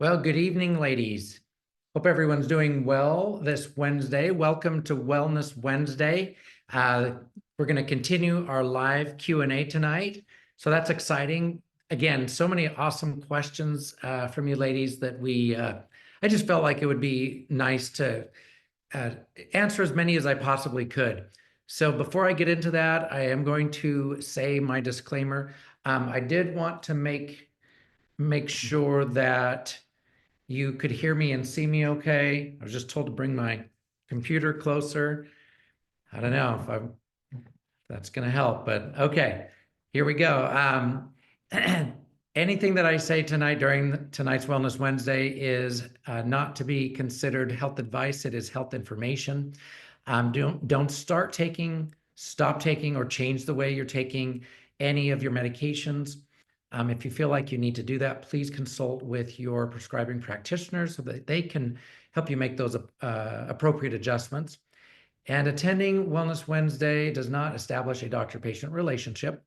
Well, good evening, ladies. Hope everyone's doing well this Wednesday. Welcome to Wellness Wednesday. We're going to continue our live Q&A tonight. So that's exciting. Again, so many awesome questions from you ladies that I just felt like it would be nice to answer as many as I possibly could. So before I get into that, I am going to say my disclaimer. I did want to make sure that you could hear me and see me okay. I was just told to bring my computer closer. I don't know if that's going to help, but okay, here we go. Anything that I say tonight during tonight's Wellness Wednesday is not to be considered health advice. It is health information. Don't stop taking, or change the way you're taking any of your medications. If you feel like you need to do that, please consult with your prescribing practitioner so that they can help you make those appropriate adjustments. And attending Wellness Wednesday does not establish a doctor-patient relationship.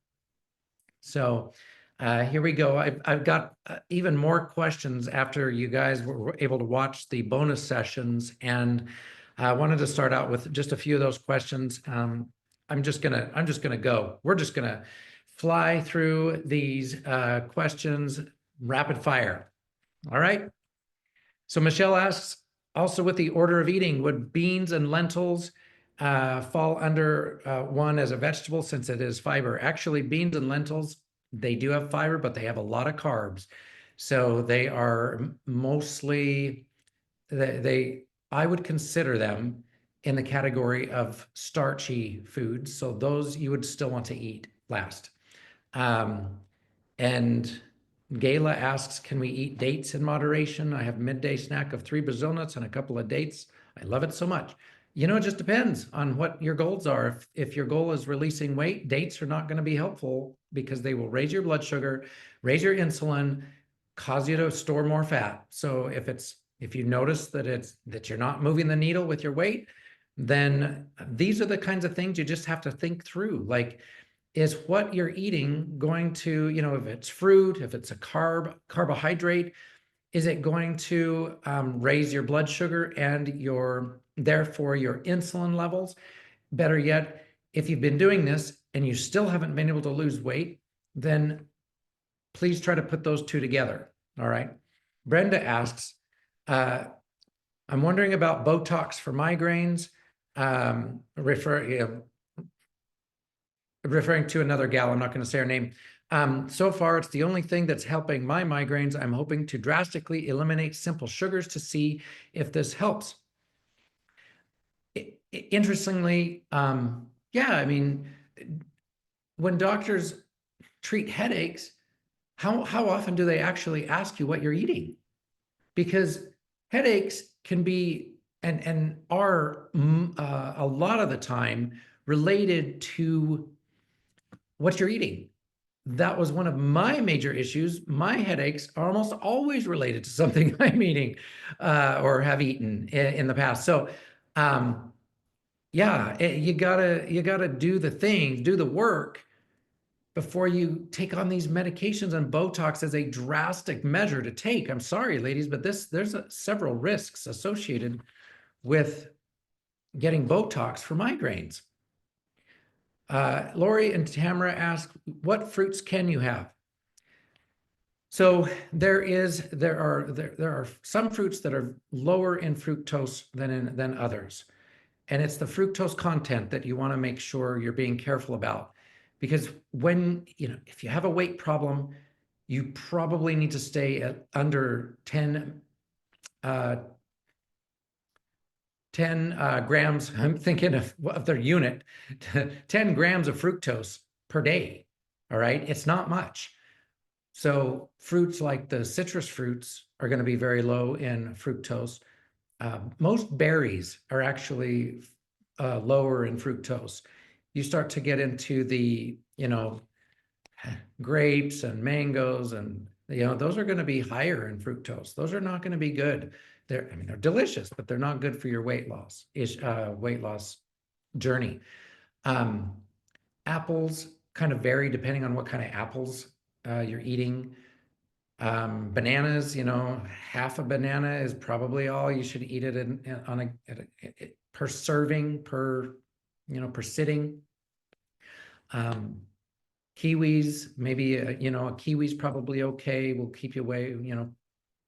So here we go. I've got even more questions after you guys were able to watch the bonus sessions, and I wanted to start out with just a few of those questions. I'm just gonna go. We're just gonna fly through these questions rapid fire. All right. So Michelle asks, also with the order of eating, would beans and lentils fall under one as a vegetable since it is fiber? Actually, beans and lentils, they do have fiber, but they have a lot of carbs. So they are mostly, I would consider them in the category of starchy foods. So those you would still want to eat last. And Gayla asks, can we eat dates in moderation? I have a midday snack of 3 Brazil nuts and a couple of dates. I love it so much. You know, it just depends on what your goals are. If your goal is releasing weight, dates are not going to be helpful because they will raise your blood sugar, raise your insulin, cause you to store more fat. So if you notice that you're not moving the needle with your weight, then these are the kinds of things you just have to think through. Like, is what you're eating going to, if it's fruit, if it's a carbohydrate, is it going to raise your blood sugar and therefore your insulin levels? Better yet, if you've been doing this and you still haven't been able to lose weight, then please try to put those two together. All right. Brenda asks, I'm wondering about Botox for migraines. Referring to another gal, I'm not going to say her name. So far, it's the only thing that's helping my migraines. I'm hoping to drastically eliminate simple sugars to see if this helps. Interestingly, yeah, I mean, when doctors treat headaches, how often do they actually ask you what you're eating? Because headaches can be and are a lot of the time related to what you're eating. That was one of my major issues. My headaches are almost always related to something I'm eating or have eaten in the past. So, yeah, you gotta do the work before you take on these medications, and Botox is a drastic measure to take. I'm sorry, ladies, but there's several risks associated with getting Botox for migraines. Lori and Tamara ask, what fruits can you have? So there are some fruits that are lower in fructose than others. And it's the fructose content that you want to make sure you're being careful about. Because if you have a weight problem, you probably need to stay at under 10 grams, I'm thinking of their unit, 10 grams of fructose per day. All right. It's not much. So fruits like the citrus fruits are going to be very low in fructose. Most berries are actually lower in fructose. You start to get into the, grapes and mangoes, and those are going to be higher in fructose. Those are not going to be good. They're delicious, but they're not good for your weight loss journey. Apples kind of vary depending on what kind of apples you're eating. Bananas, half a banana is probably all you should eat it per serving, per sitting. Kiwis, maybe, a kiwi's probably okay. Will keep you away,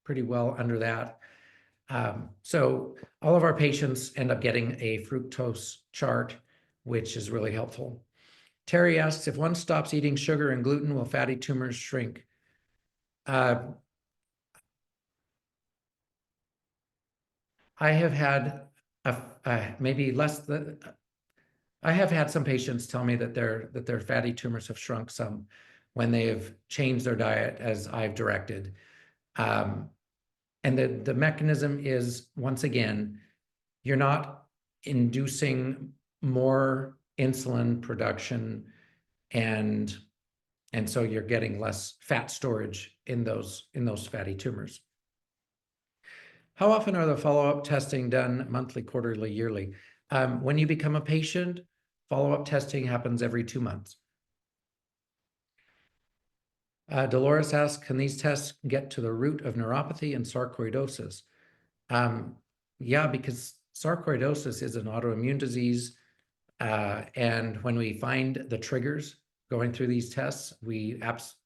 pretty well under that. So all of our patients end up getting a fructose chart, which is really helpful. Terry asks, if one stops eating sugar and gluten, will fatty tumors shrink? I have had maybe less than. I have had some patients tell me that their fatty tumors have shrunk some when they have changed their diet as I've directed. And the mechanism is, once again, you're not inducing more insulin production, and so you're getting less fat storage in those fatty tumors. How often are the follow-up testing done? Monthly, quarterly, yearly? When you become a patient, follow-up testing happens every 2 months. Dolores asks, can these tests get to the root of neuropathy and sarcoidosis? Yeah, because sarcoidosis is an autoimmune disease. And when we find the triggers going through these tests, we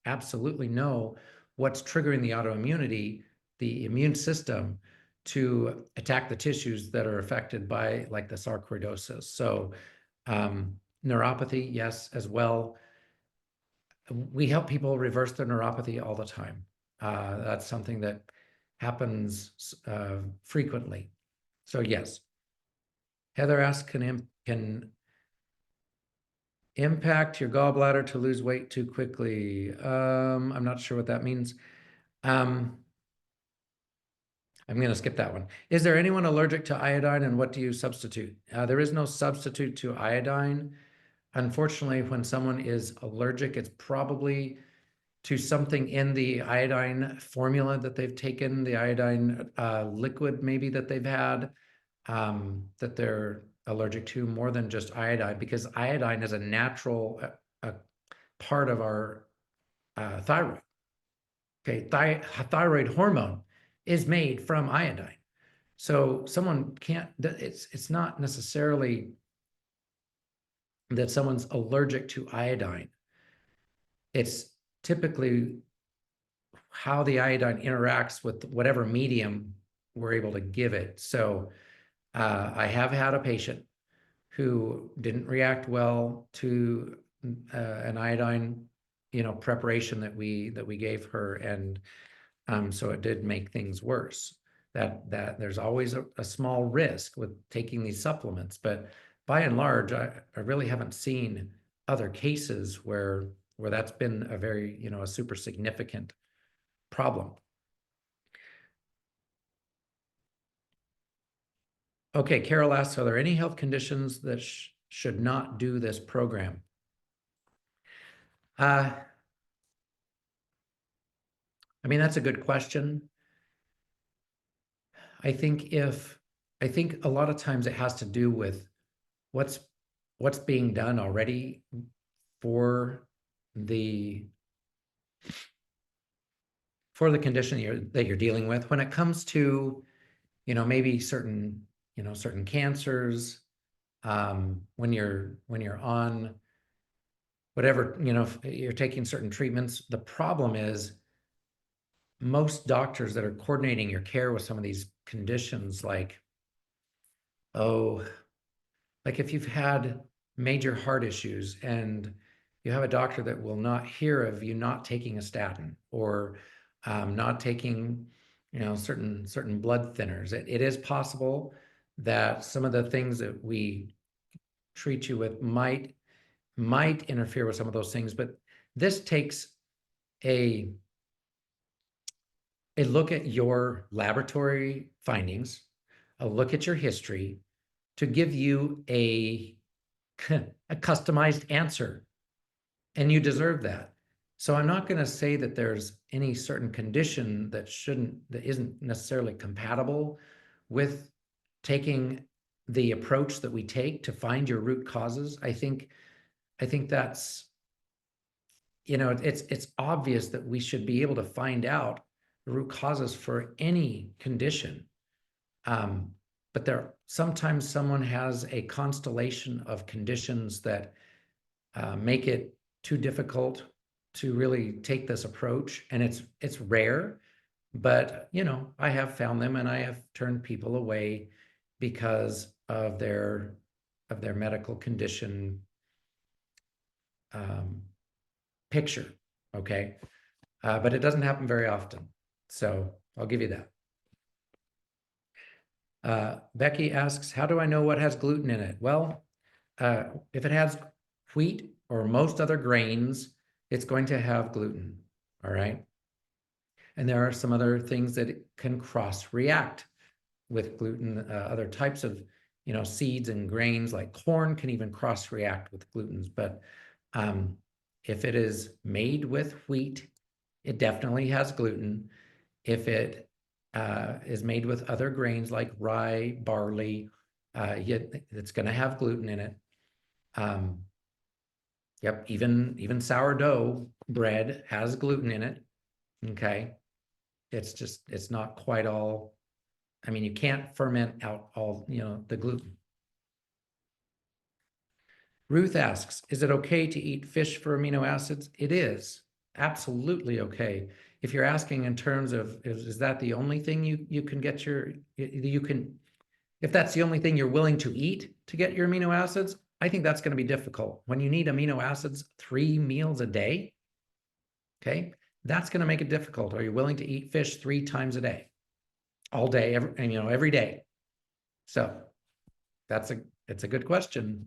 absolutely know what's triggering the autoimmunity, the immune system, to attack the tissues that are affected by, like, the sarcoidosis. So neuropathy, yes, as well. We help people reverse their neuropathy all the time. That's something that happens frequently. So yes. Heather asks, can impact your gallbladder to lose weight too quickly? I'm not sure what that means. I'm going to skip that one. Is there anyone allergic to iodine, and what do you substitute? There is no substitute to iodine. Unfortunately, when someone is allergic, it's probably to something in the iodine formula that they've taken, the iodine liquid maybe that they've had, that they're allergic to, more than just iodine, because iodine is a natural part of our thyroid. Okay, thyroid hormone is made from iodine. So someone can't, it's not necessarily that someone's allergic to iodine. It's typically how the iodine interacts with whatever medium we're able to give it. So I have had a patient who didn't react well to an iodine, preparation that we gave her, and so it did make things worse. That there's always a small risk with taking these supplements, but by and large, I really haven't seen other cases where that's been a very, a super significant problem. Okay, Carol asks, are there any health conditions that should not do this program? I mean, that's a good question. I think a lot of times it has to do with what's being done already for the condition that you're dealing with. When it comes to, maybe certain cancers, when you're on whatever, if you're taking certain treatments, the problem is most doctors that are coordinating your care with some of these conditions, like if you've had major heart issues and you have a doctor that will not hear of you not taking a statin, or not taking, certain blood thinners. It is possible that some of the things that we treat you with might interfere with some of those things, but this takes a look at your laboratory findings, a look at your history, to give you a customized answer, and you deserve that. So I'm not going to say that there's any certain condition that isn't necessarily compatible with taking the approach that we take to find your root causes. I think that's it's obvious that we should be able to find out the root causes for any condition. But sometimes someone has a constellation of conditions that make it too difficult to really take this approach, and it's rare, but I have found them, and I have turned people away because of their medical condition picture. Okay, but it doesn't happen very often, so I'll give you that. Becky asks, how do I know what has gluten in it? Well, if it has wheat or most other grains, it's going to have gluten. All right. And there are some other things that can cross-react with gluten. Other types of, seeds and grains like corn can even cross-react with glutens. But if it is made with wheat, it definitely has gluten. If it is made with other grains like rye, barley, it's going to have gluten in it. Yep, even sourdough bread has gluten in it. Okay. It's not quite all, you can't ferment out all, the gluten. Ruth asks, is it okay to eat fish for amino acids? It is absolutely okay. If you're asking in terms of, is that the only thing you can get if that's the only thing you're willing to eat to get your amino acids, I think that's going to be difficult. When you need amino acids 3 meals a day, okay, that's going to make it difficult. Are you willing to eat fish 3 times a day, all day, every day? So it's a good question.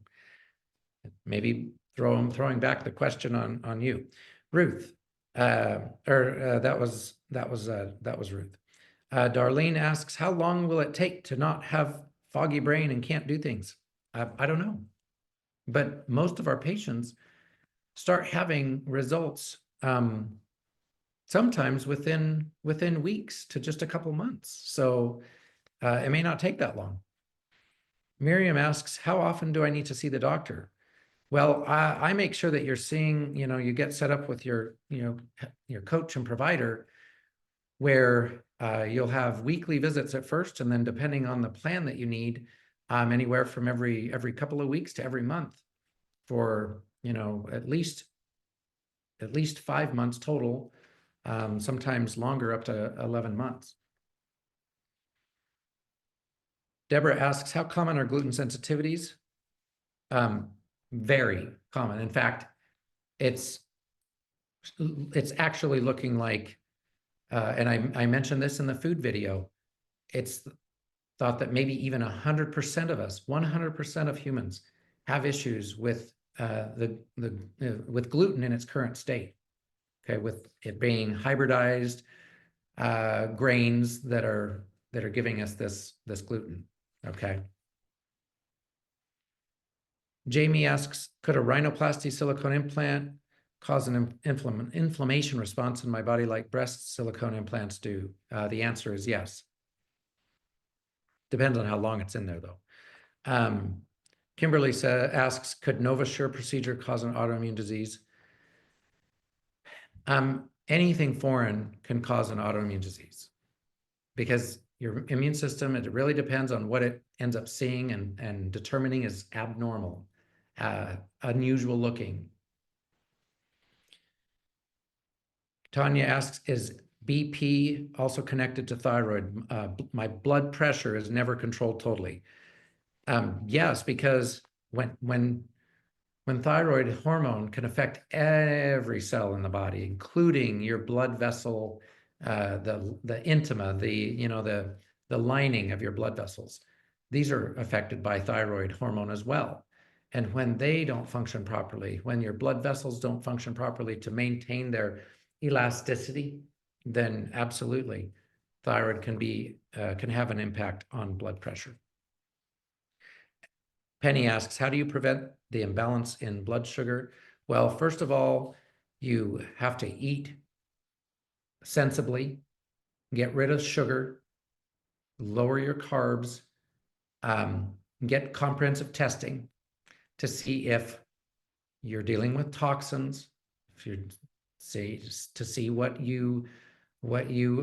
Maybe throwing back the question on you, Ruth. That was Ruth. Darlene asks, how long will it take to not have foggy brain and can't do things? I don't know, but most of our patients start having results sometimes within weeks to just a couple months. So it may not take that long. Miriam asks, how often do I need to see the doctor? Well, I make sure that you're seeing, you get set up with your coach and provider where you'll have weekly visits at first, and then depending on the plan that you need, anywhere from every couple of weeks to every month for, at least 5 months total, sometimes longer, up to 11 months. Deborah asks, how common are gluten sensitivities? Very common. In fact, it's actually looking like, and I mentioned this in the food video, it's thought that maybe even 100% of us, 100% of humans have issues with with gluten in its current state. Okay, with it being hybridized grains that are giving us this gluten. Okay. Jamie asks, could a rhinoplasty silicone implant cause an inflammation response in my body like breast silicone implants do? The answer is yes. Depends on how long it's in there, though. Kimberly asks, could NovaSure procedure cause an autoimmune disease? Anything foreign can cause an autoimmune disease because your immune system, it really depends on what it ends up seeing and determining as abnormal, unusual looking. Tanya asks, is BP also connected to thyroid? My blood pressure is never controlled totally. Yes, because when thyroid hormone can affect every cell in the body, including your blood vessel, the intima, the lining of your blood vessels. These are affected by thyroid hormone as well. And when they don't function properly, when your blood vessels don't function properly to maintain their elasticity, then absolutely, thyroid can have an impact on blood pressure. Penny asks, how do you prevent the imbalance in blood sugar? Well, first of all, you have to eat sensibly, get rid of sugar, lower your carbs, get comprehensive testing to see if you're dealing with toxins, if you see, to see what you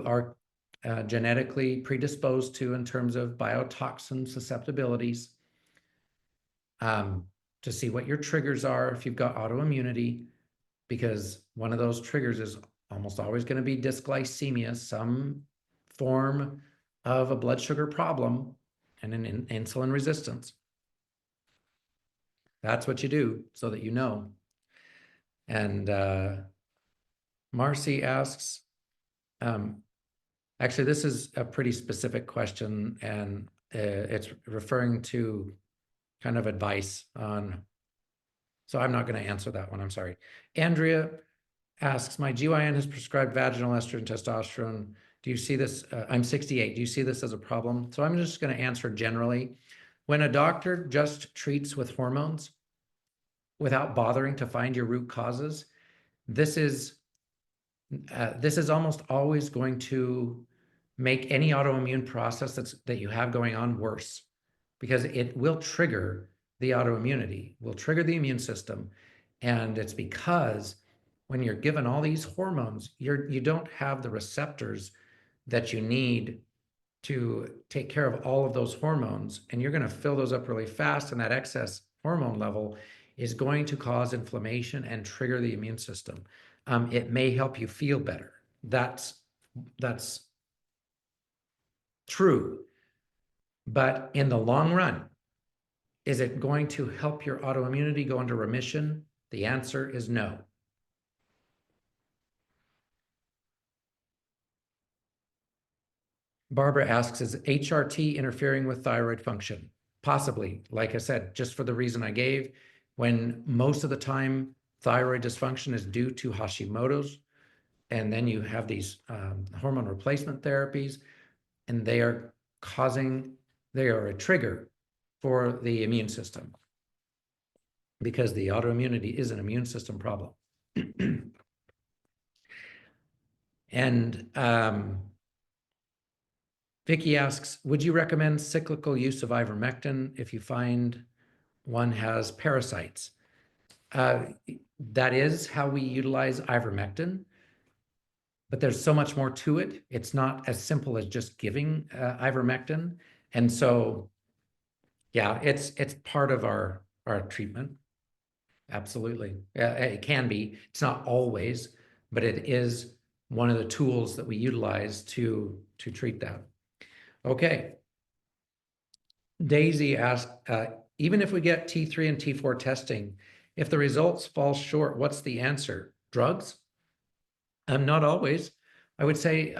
are genetically predisposed to in terms of biotoxin susceptibilities, to see what your triggers are if you've got autoimmunity, because one of those triggers is almost always going to be dysglycemia, some form of a blood sugar problem and an insulin resistance. That's what you do so that you know. And Marcy asks, actually, this is a pretty specific question, and it's referring to kind of advice on, so I'm not going to answer that one. I'm sorry. Andrea asks, my GYN has prescribed vaginal estrogen testosterone. Do you see this? I'm 68. Do you see this as a problem? So I'm just going to answer generally. When a doctor just treats with hormones without bothering to find your root causes, this is almost always going to make any autoimmune process that you have going on worse, because it will trigger the autoimmunity, will trigger the immune system. And it's because when you're given all these hormones, you don't have the receptors that you need to take care of all of those hormones, and you're going to fill those up really fast, and that excess hormone level is going to cause inflammation and trigger the immune system. It may help you feel better. That's true. But in the long run, is it going to help your autoimmunity go into remission? The answer is no. Barbara asks, is HRT interfering with thyroid function? Possibly. Like I said, just for the reason I gave, when most of the time thyroid dysfunction is due to Hashimoto's, and then you have these hormone replacement therapies, and they are a trigger for the immune system, because the autoimmunity is an immune system problem. And Vicky asks, would you recommend cyclical use of ivermectin if you find one has parasites? That is how we utilize ivermectin, but there's so much more to it. It's not as simple as just giving ivermectin. And so, yeah, it's part of our treatment. Absolutely. It can be. It's not always, but it is one of the tools that we utilize to treat that. Okay. Daisy asked, even if we get T3 and T4 testing, if the results fall short, what's the answer? Drugs? Not always. I would say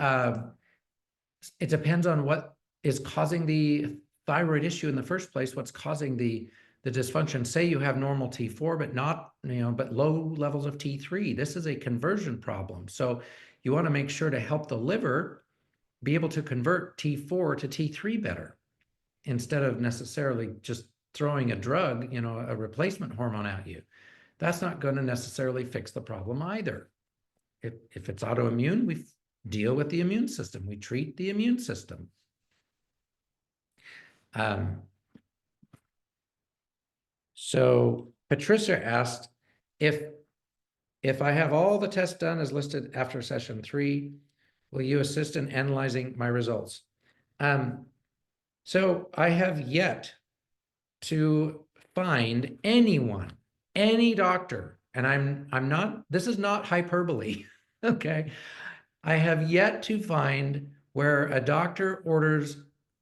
it depends on what is causing the thyroid issue in the first place, what's causing the dysfunction. Say you have normal T4, but low levels of T3. This is a conversion problem. So you want to make sure to help the liver be able to convert T4 to T3 better, instead of necessarily just throwing a drug, a replacement hormone at you. That's not going to necessarily fix the problem either. If it's autoimmune, we deal with the immune system. We treat the immune system. So Patricia asked, if I have all the tests done as listed after session 3, will you assist in analyzing my results? So I have yet to find anyone, any doctor, and I'm not, this is not hyperbole, okay? I have yet to find where a doctor orders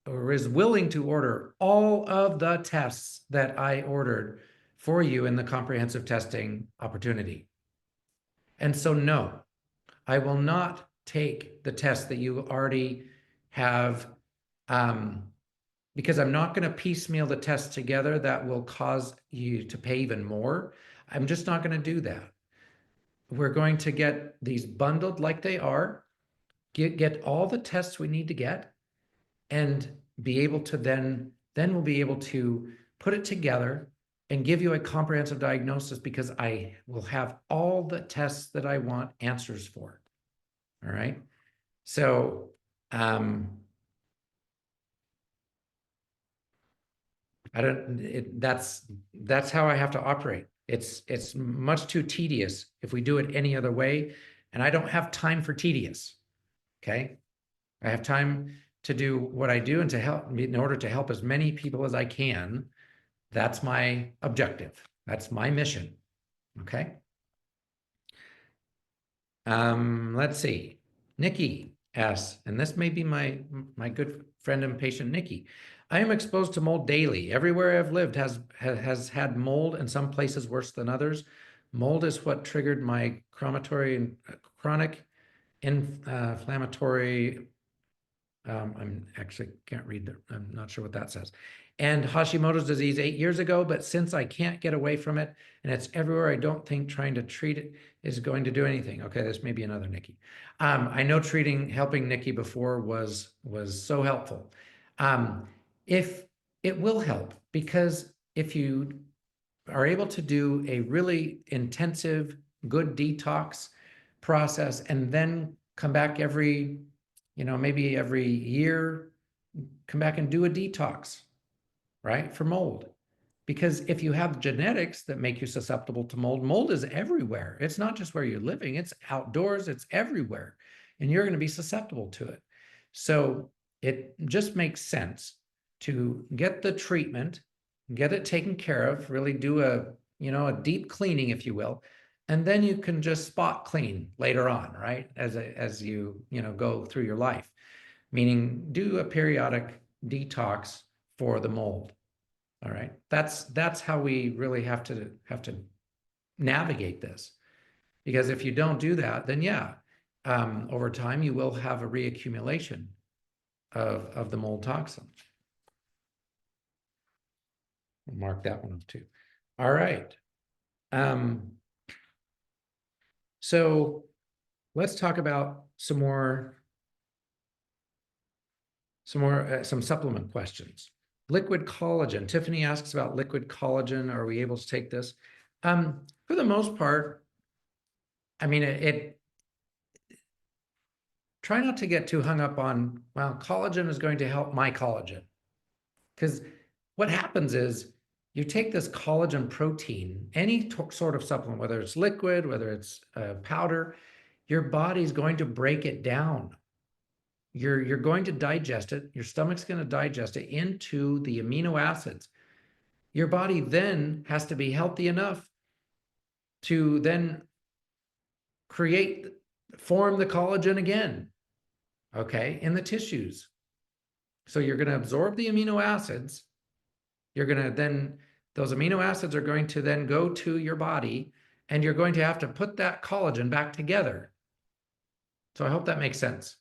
or is willing to order all of the tests that I ordered for you in the comprehensive testing opportunity. And so, no, I will not take the test that you already have, because I'm not going to piecemeal the tests together. That will cause you to pay even more. I'm just not going to do that. We're going to get these bundled like they are, get all the tests we need to get, and be able to then we'll be able to put it together and give you a comprehensive diagnosis, because I will have all the tests that I want answers for. All right. So, that's how I have to operate. It's much too tedious if we do it any other way. And I don't have time for tedious. Okay. I have time to do what I do and to help in order to help as many people as I can. That's my objective. That's my mission. Okay. Let's see. Nikki asks, and this may be my good friend and patient Nikki. I am exposed to mold daily. Everywhere I've lived has had mold, in some places worse than others. Mold is what triggered my chronic inflammatory. I'm actually can't read that. I'm not sure what that says. And Hashimoto's disease 8 years ago, but since I can't get away from it and it's everywhere, I don't think trying to treat it is going to do anything. Okay, this may be another Nikki. I know helping Nikki before was so helpful. If it will help, because if you are able to do a really intensive, good detox process and then come back maybe every year, come back and do a detox, right, for mold. Because if you have genetics that make you susceptible to mold, mold is everywhere. It's not just where you're living, it's outdoors, it's everywhere. And you're going to be susceptible to it. So it just makes sense to get the treatment, get it taken care of, really do a deep cleaning, if you will. And then you can just spot clean later on, right? As you go through your life, meaning do a periodic detox for the mold. All right. That's how we really have to navigate this, because if you don't do that, then over time you will have a reaccumulation of the mold toxin. We'll mark that one too. All right. So let's talk about some supplement questions. Liquid collagen. Tiffany asks about liquid collagen. Are we able to take this? For the most part, I mean, try not to get too hung up on, well, collagen is going to help my collagen. Because what happens is you take this collagen protein, any sort of supplement, whether it's liquid, whether it's powder, your body's going to break it down. You're going to digest it. Your stomach's going to digest it into the amino acids. Your body then has to be healthy enough to then form the collagen again, okay, in the tissues. So you're going to absorb the amino acids. You're going to then, those amino acids are going to then go to your body, and you're going to have to put that collagen back together. So I hope that makes sense.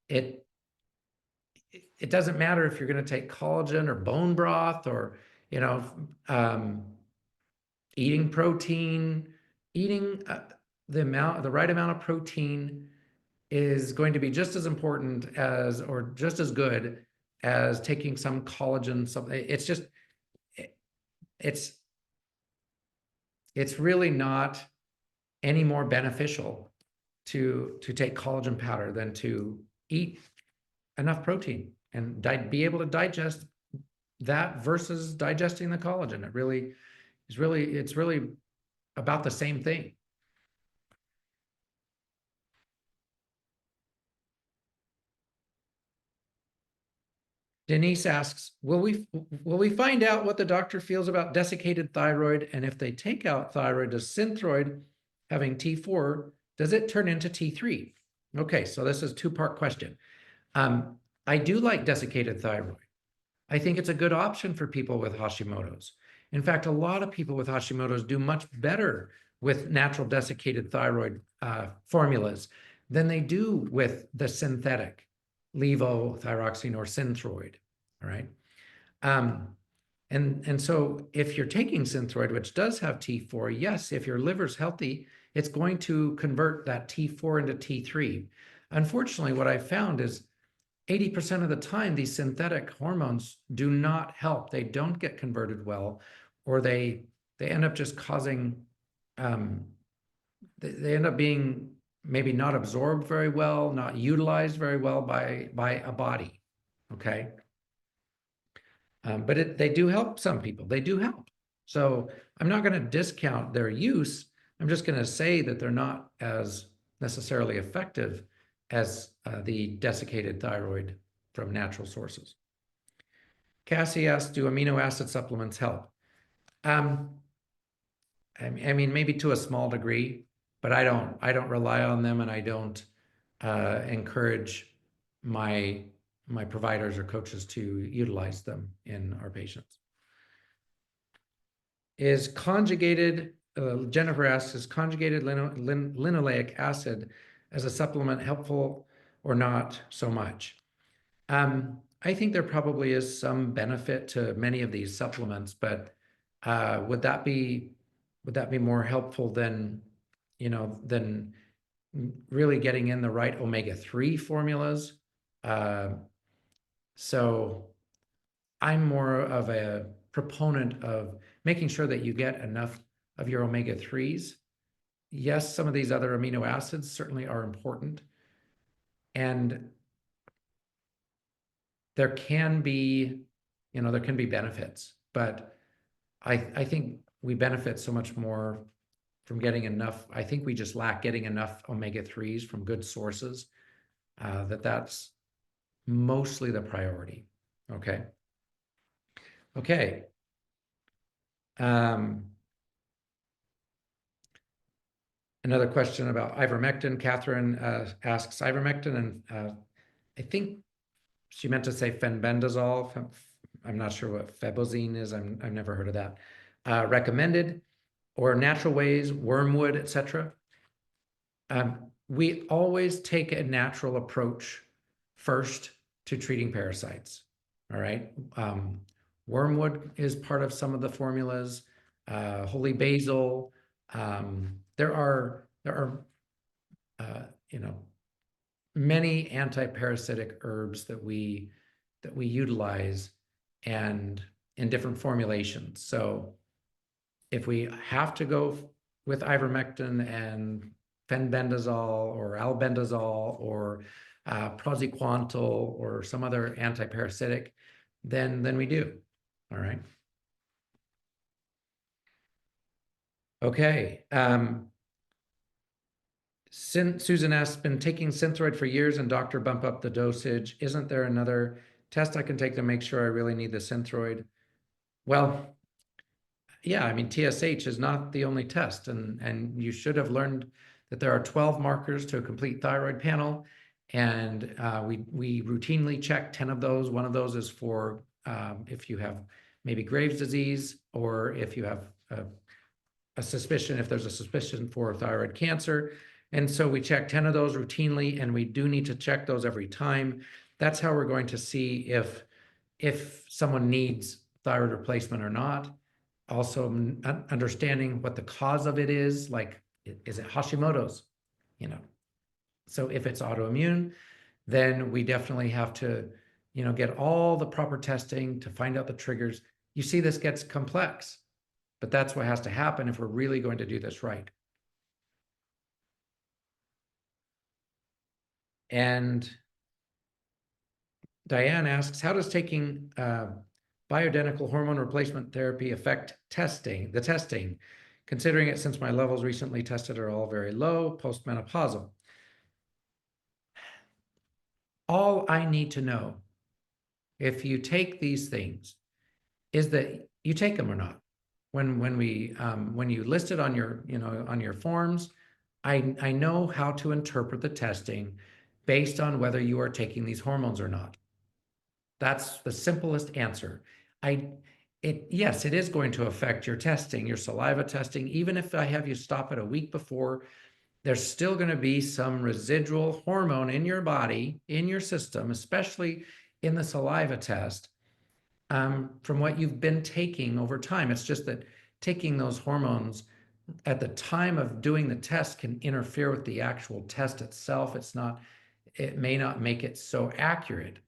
It doesn't matter if you're going to take collagen or bone broth or, eating protein, eating the right amount of protein is going to be just as important as, or just as good as taking some collagen. It's really not any more beneficial to take collagen powder than to eat enough protein and be able to digest that versus digesting the collagen. It's really about the same thing. Denise asks, will we find out what the doctor feels about desiccated thyroid? And if they take out thyroid, does synthroid having T4, does it turn into T3? Okay, so this is a two-part question. I do like desiccated thyroid. I think it's a good option for people with Hashimoto's. In fact, a lot of people with Hashimoto's do much better with natural desiccated thyroid formulas than they do with the synthetic levothyroxine or Synthroid. All right. And so if you're taking Synthroid, which does have T4, yes, if your liver's healthy, it's going to convert that T4 into T3. Unfortunately, what I found is 80% of the time, these synthetic hormones do not help. They don't get converted well, or they end up just causing, they end up being maybe not absorbed very well, not utilized very well by a body, okay? But they do help some people. They do help. So I'm not going to discount their use. I'm just going to say that they're not as necessarily effective as the desiccated thyroid from natural sources. Cassie asks, do amino acid supplements help? I mean, maybe to a small degree, but I don't rely on them, and I don't encourage my providers or coaches to utilize them in our patients. Is conjugated, Jennifer asks, is conjugated linoleic acid as a supplement helpful or not so much? I think there probably is some benefit to many of these supplements, but would that be more helpful than, than really getting in the right omega-3 formulas? So I'm more of a proponent of making sure that you get enough of your omega-3s. Yes, some of these other amino acids certainly are important, and there can be benefits, but I think we benefit so much more from getting enough. I think we just lack getting enough omega-3s from good sources, that's mostly the priority. Okay. Okay. Another question about ivermectin. Catherine asks ivermectin, and I think she meant to say fenbendazole. I'm not sure what febozine is. I've never heard of that. Recommended, or natural ways, wormwood, etc. We always take a natural approach first to treating parasites. All right. Wormwood is part of some of the formulas. Holy basil. There are many anti-parasitic herbs that we utilize, and in different formulations. So if we have to go with ivermectin and fenbendazole or albendazole or praziquantel or some other anti-parasitic, then we do. All right. Okay. Susan asks, been taking Synthroid for years and doctor bump up the dosage. Isn't there another test I can take to make sure I really need the Synthroid? Well, yeah, I mean, TSH is not the only test, and you should have learned that there are 12 markers to a complete thyroid panel, and we routinely check 10 of those. One of those is for if you have maybe Graves' disease, or if you have a suspicion, if there's a suspicion for thyroid cancer. And so we check 10 of those routinely, and we do need to check those every time. That's how we're going to see if someone needs thyroid replacement or not. Also, understanding what the cause of it is, like, is it Hashimoto's? So if it's autoimmune, then we definitely have to, get all the proper testing to find out the triggers. You see, this gets complex, but that's what has to happen if we're really going to do this right. And Diane asks, how does taking bioidentical hormone replacement therapy affect the testing, considering it since my levels recently tested are all very low, postmenopausal? All I need to know, if you take these things, is that you take them or not. When you list it on your, on your forms, I know how to interpret the testing based on whether you are taking these hormones or not. That's the simplest answer. Yes, it is going to affect your testing, your saliva testing. Even if I have you stop it a week before, there's still going to be some residual hormone in your body, in your system, especially in the saliva test, from what you've been taking over time. It's just that taking those hormones at the time of doing the test can interfere with the actual test itself. It may not make it so accurate.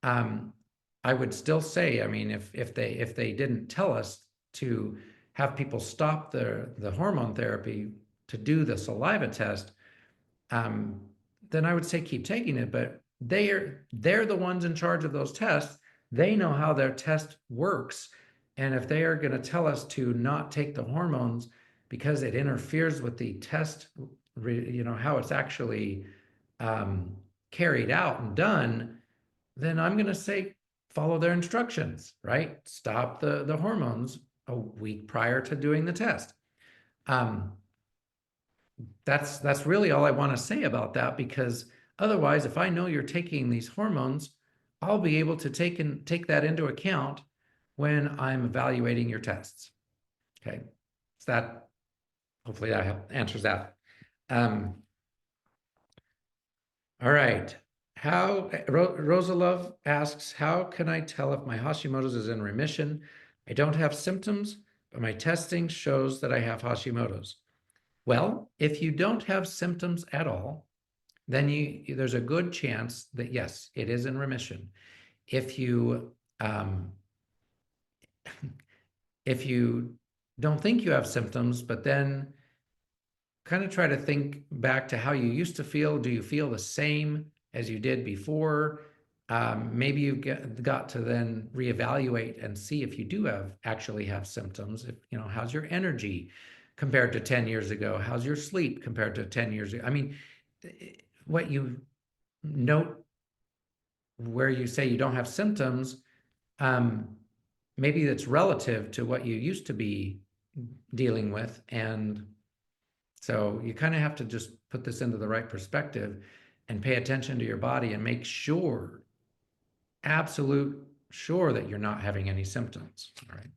I would still say, I mean, if they didn't tell us to have people stop the hormone therapy to do the saliva test, then I would say keep taking it. But they're the ones in charge of those tests. They know how their test works, And if they are going to tell us to not take the hormones because it interferes with the test, how it's actually carried out and done, then I'm going to say follow their instructions, right? Stop the hormones a week prior to doing the test. That's really all I want to say about that, because otherwise, if I know you're taking these hormones, I'll be able to take that into account when I'm evaluating your tests. Okay, so that hopefully that answers that. All right. Rosalove asks, how can I tell if my Hashimoto's is in remission? I don't have symptoms, but my testing shows that I have Hashimoto's. Well, if you don't have symptoms at all, then there's a good chance that yes, it is in remission. If you if you don't think you have symptoms, but then kind of try to think back to how you used to feel. Do you feel the same as you did before? Maybe you got to then reevaluate and see if you do actually have symptoms. If, how's your energy compared to 10 years ago? How's your sleep compared to 10 years ago? I mean, what you note where you say you don't have symptoms, maybe that's relative to what you used to be dealing with. And so you kind of have to just put this into the right perspective and pay attention to your body and make sure, absolute sure, that you're not having any symptoms, right?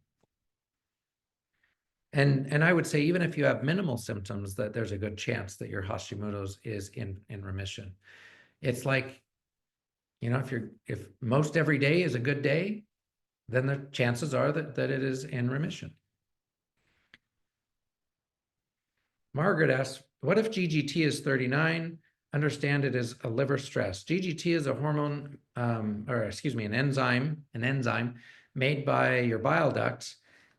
And I would say, even if you have minimal symptoms, that there's a good chance that your Hashimoto's is in remission. It's like, if most every day is a good day, then the chances are that it is in remission. Margaret asks, what if GGT is 39? Understand it is a liver stress. GGT is a hormone, an enzyme made by your bile ducts.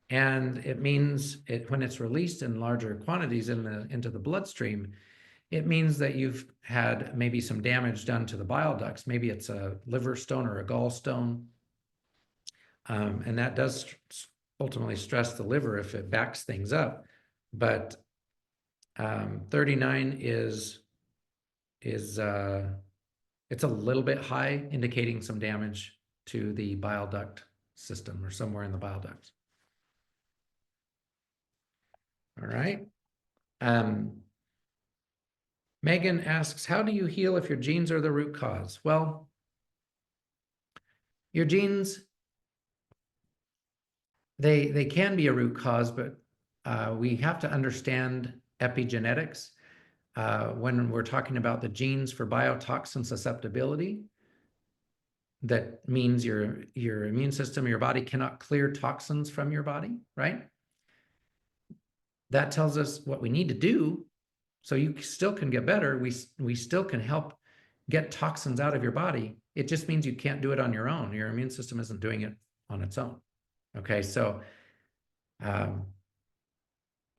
And it means when it's released in larger quantities into the bloodstream, it means that you've had maybe some damage done to the bile ducts. Maybe it's a liver stone or a gallstone. And that does ultimately stress the liver if it backs things up. But 39 it's a little bit high, indicating some damage to the bile duct system or somewhere in the bile ducts. All right. Megan asks, how do you heal if your genes are the root cause? Well, your genes, they can be a root cause, but we have to understand epigenetics. When we're talking about the genes for biotoxin susceptibility, that means your immune system, your body cannot clear toxins from your body, right? That tells us what we need to do so you still can get better. We still can help get toxins out of your body. It just means you can't do it on your own. Your immune system isn't doing it on its own. Okay, so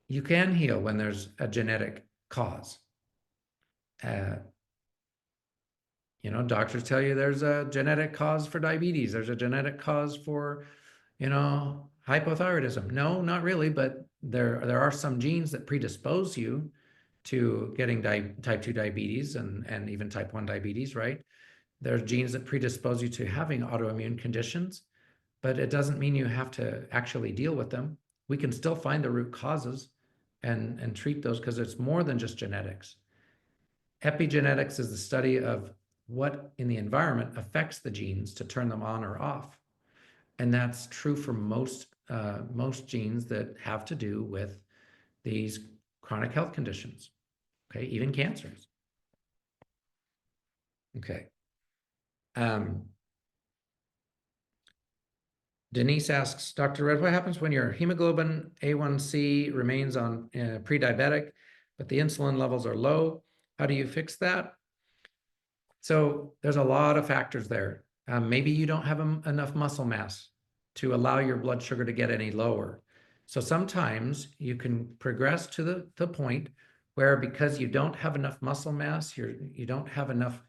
you can heal when there's a genetic cause. Doctors tell you there's a genetic cause for diabetes. There's a genetic cause for, hypothyroidism. No, not really, but there are some genes that predispose you to getting type 2 diabetes and even type 1 diabetes, right? There are genes that predispose you to having autoimmune conditions, but it doesn't mean you have to actually deal with them. We can still find the root causes and treat those, because it's more than just genetics. Epigenetics is the study of what in the environment affects the genes to turn them on or off. And that's true for most genes that have to do with these chronic health conditions, okay, even cancers. Okay. Denise asks, Dr. Redd, what happens when your hemoglobin A1C remains on pre-diabetic, but the insulin levels are low? How do you fix that? So there's a lot of factors there. Maybe you don't have enough muscle mass to allow your blood sugar to get any lower. So sometimes you can progress to the point where, because you don't have enough muscle mass, you don't have enough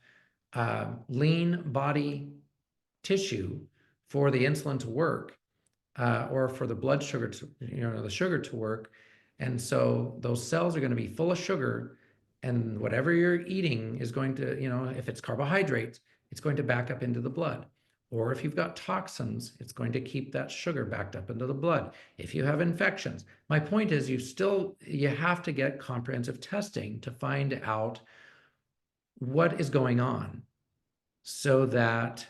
lean body tissue for the insulin to work, or for the blood sugar to, the sugar to work. And so those cells are going to be full of sugar, and whatever you're eating is going to, if it's carbohydrates, it's going to back up into the blood. Or if you've got toxins, it's going to keep that sugar backed up into the blood. If you have infections, my point is you have to get comprehensive testing to find out what is going on so that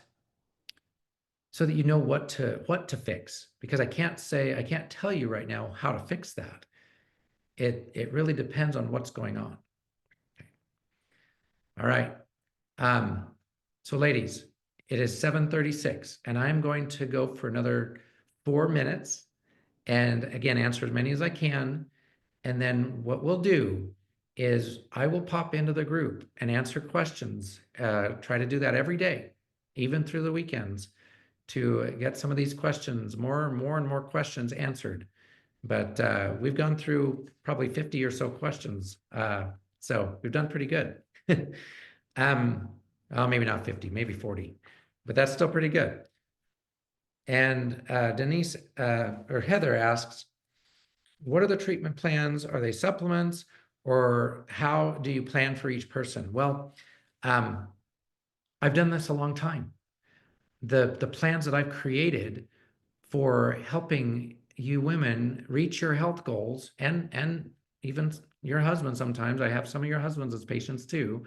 you know what to fix. Because I can't tell you right now how to fix that. It really depends on what's going on. Okay. All right. So ladies, it is 7:36, and I'm going to go for another 4 minutes, and again, answer as many as I can. And then what we'll do is I will pop into the group and answer questions. Try to do that every day, even through the weekends, to get some of these questions, more and more questions answered. But we've gone through probably 50 or so questions. So we've done pretty good. Well, maybe not 50, maybe 40, but that's still pretty good. And Denise or Heather asks, what are the treatment plans? Are they supplements, or how do you plan for each person? Well, I've done this a long time. The plans that I've created for helping you women reach your health goals, and even your husband sometimes. I have some of your husbands as patients too.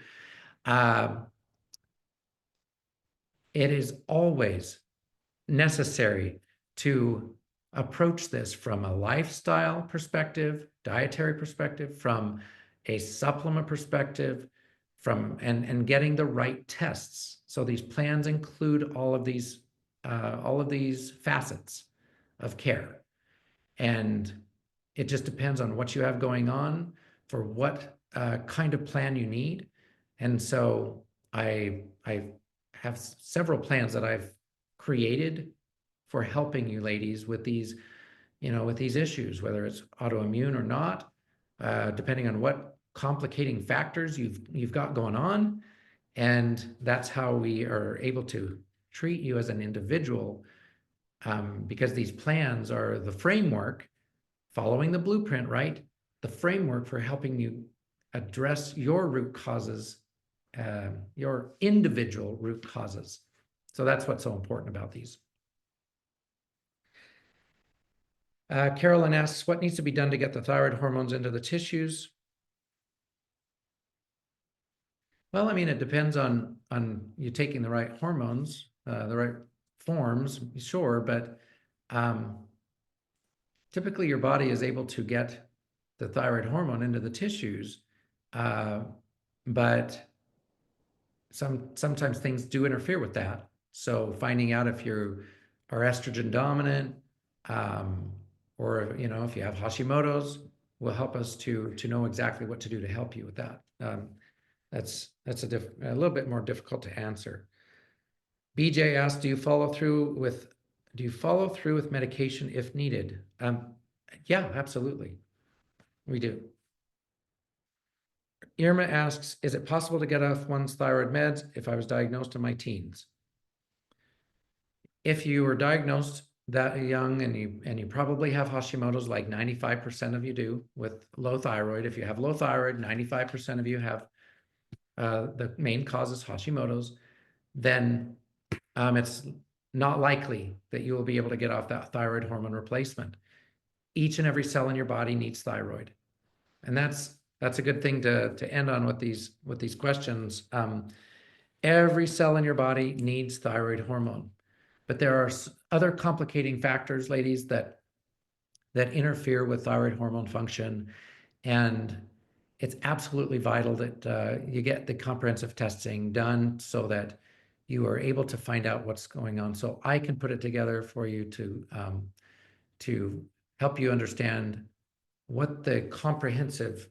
It is always necessary to approach this from a lifestyle perspective, dietary perspective, from a supplement perspective, and getting the right tests. So these plans include all of these facets of care. And it just depends on what you have going on for what kind of plan you need. And so I have several plans that I've created for helping you ladies with these, with these issues, whether it's autoimmune or not, depending on what complicating factors you've got going on. And that's how we are able to treat you as an individual, because these plans are the framework, following the blueprint, right? The framework for helping you address your root causes, your individual root causes. So that's what's so important about these. Carolyn asks, what needs to be done to get the thyroid hormones into the tissues? Well, I mean, it depends on you taking the right hormones, the right forms, sure, but typically your body is able to get the thyroid hormone into the tissues, but sometimes things do interfere with that. So finding out if you are estrogen dominant, or if you have Hashimoto's, will help us to know exactly what to do to help you with that. That's a little bit more difficult to answer. BJ asked, do you follow through with medication if needed? Yeah, absolutely. We do. Irma asks, is it possible to get off one's thyroid meds if I was diagnosed in my teens? If you were diagnosed that young and you probably have Hashimoto's, like 95% of you do, with low thyroid. If you have low thyroid, 95% of you have the main cause is Hashimoto's, then it's not likely that you will be able to get off that thyroid hormone replacement. Each and every cell in your body needs thyroid. And that's a good thing to end on with these questions. Every cell in your body needs thyroid hormone, but there are other complicating factors, ladies, that interfere with thyroid hormone function. And it's absolutely vital that you get the comprehensive testing done so that you are able to find out what's going on. So I can put it together for you to help you understand what the comprehensive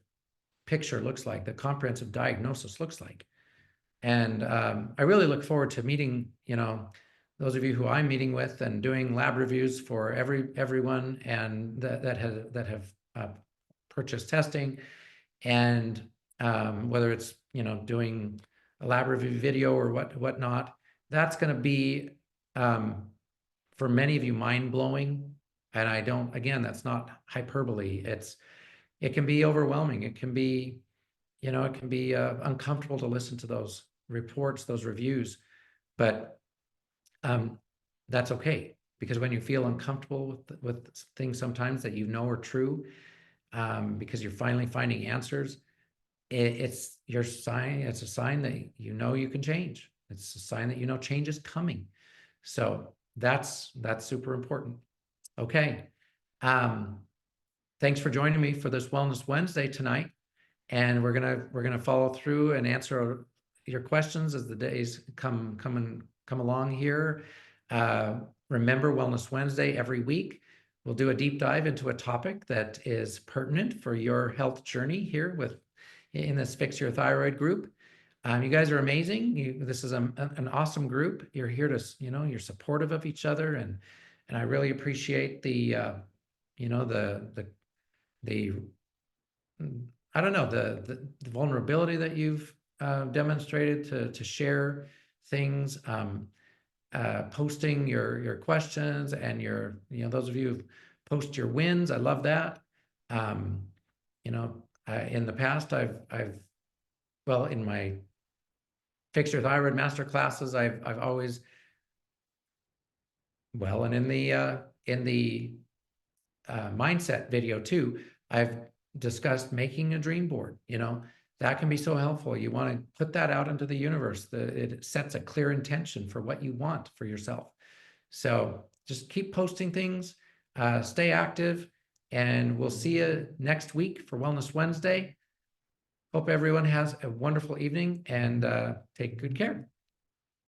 picture looks like, the comprehensive diagnosis looks like. And I really look forward to meeting, those of you who I'm meeting with and doing lab reviews for everyone and that have purchased testing, and whether it's doing a lab review video or whatnot. That's going to be for many of you mind-blowing, And I don't, again, that's not hyperbole. It can be overwhelming. It can be, it can be uncomfortable to listen to those reports, those reviews, but that's okay. Because when you feel uncomfortable with things sometimes that are true, because you're finally finding answers, it's your sign. It's a sign that you can change. It's a sign that change is coming. So that's super important. Okay. Thanks for joining me for this Wellness Wednesday tonight. And we're gonna follow through and answer your questions as the days come along here. Remember, Wellness Wednesday every week, we'll do a deep dive into a topic that is pertinent for your health journey here in this Fix Your Thyroid group. You guys are amazing. This is an awesome group. You're here to, you're supportive of each other, and I really appreciate the I don't know, the vulnerability that you've demonstrated to share things, posting your questions and those of you who post your wins. I love that. In the past, in my Fix Your Thyroid master classes, I've always, and in the mindset video too, I've discussed making a dream board. That can be so helpful. You want to put that out into the universe. It sets a clear intention for what you want for yourself. So just keep posting things, stay active, and we'll see you next week for Wellness Wednesday. Hope everyone has a wonderful evening, and take good care.